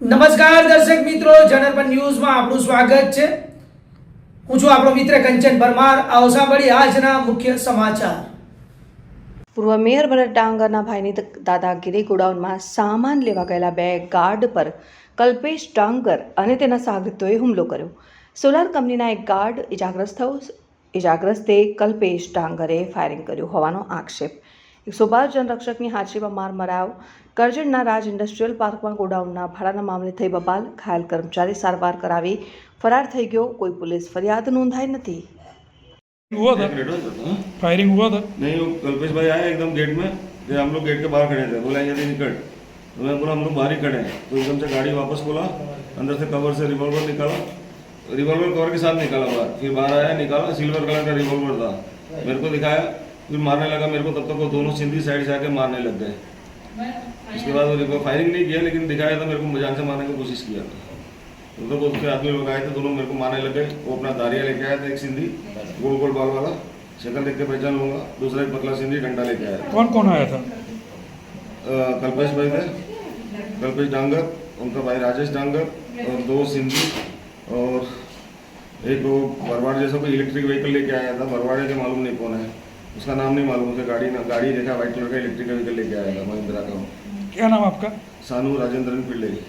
નમસ્કાર દર્શક મિત્રો, જનરપન ન્યૂઝમાં આપનું સ્વાગત છે. હું છું આપણો મિત્ર કંચન પરમાર. આવો સાંભળીએ આજના મુખ્ય સમાચાર. પૂર્વ મેયર ભરત ડાંગરના ભાઈની દાદાગીરી ગોડાઉનમાં સામાન લેવા ગયેલા બે ગાર્ડ પર કલ્પેશ ડાંગર અને તેના સાગરીતોએ હુમલો કર્યો. સોલાર કંપનીના એક ગાર્ડ ઇજાગ્રસ્તે કલ્પેશ ડાંગરે ફાયરિંગ કર્યું હોવાનો આક્ષેપ. 112 જનરક્ષકની હાજરીમાં માર મરાયો. કરજણના રાજ ઇન્ડસ્ટ્રીયલ પાર્કમાં ગોડાઉનના ભાડાના મામલે થઈ બબાલ. ઘાયલ કર્મચારી સારવાર કરાવી ફરાર થઈ ગયો. કોઈ પોલીસ ફરિયાદ नोंधाई નથી. हुआ था फायरिंग हुआ था नहीं, वो कल्पेश भाई आए एकदम गेट में, फिर हम लोग गेट के बाहर खड़े थे, बोला यहाँ से निकल, तो मैं बोला हम लोग बाहर ही खड़े हैं, तो एकदम से गाड़ी वापस खोला, अंदर से कवर से रिवॉल्वर निकाला, रिवॉल्वर कवर के साथ निकाला बाहर, फिर बाहर आया निकाला, सिल्वर कलर का रिवॉल्वर था, मेरे को दिखाया, फिर मारने लगा मेरे को, तब तक वो दोनों सिंधी साइड से आके मारने लग गए. उसके बाद वो फायरिंग नहीं किया, लेकिन दिखाया था मेरे को, जान से मारने की कोशिश किया था. उधर को उसके आदमी लोग आए थे, दोनों मेरे को मारने लग गए. वो अपना दारिया लेके आया था, एक सिंधी गोल गोल बाल वाला, शक्ल देख के पहचान लूंगा, दूसरा एक पतला सिंधी डंडा लेके आया था. कौन कौन आया था? कल्पेश भाई थे, कल्पेश डांगर, उनका भाई राजेश डांगर और दो सिंधी और एक वो बरवाड़ जैसा कोई इलेक्ट्रिक व्हीकल लेके आया था. बरवाड़े के मालूम नहीं कौन है, उसका नाम नहीं मालूम. उसे गाड़ी देखा, व्हाइट कलर का इलेक्ट्रिक व्हीकल लेके आया था महिंद्रा का. क्या नाम आपका? सानू राजेंद्रन पिल्ले.